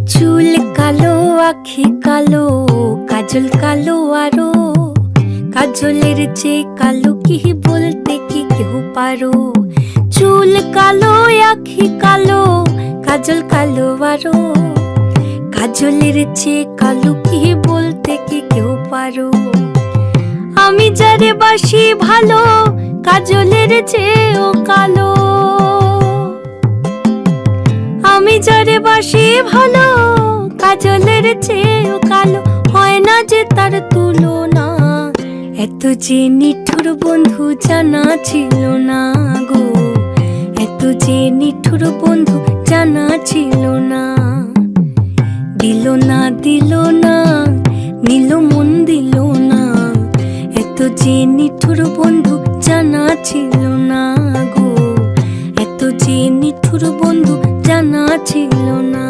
চুল কালো, আখি কালো, কাজল কালো আরো। কাজলের চেয়ে কালো কি বলতে কি কেউ পারো? চুল কালো, আখি কালো, কাজল কালো আরো। কাজলের চেয়ে কালো কি বলতে কি কেউ পারো? আমি যারে বাসি ভালো, কাজলের চেয়েও কালো। আমি যারে বাসি ভালো, কাজলের চেয়েও কালো। হয় না যে তার তুলনা, এত যে নিঠুর বন্ধু জানা ছিল না গো। এত যে নিঠুর বন্ধু জানা ছিল না। দিল না দিল না, নিল মন দিল না। এত যে নিঠুর বন্ধু জানা ছিল না গো। এত যে নিঠুর বন্ধু জানা ছিল না।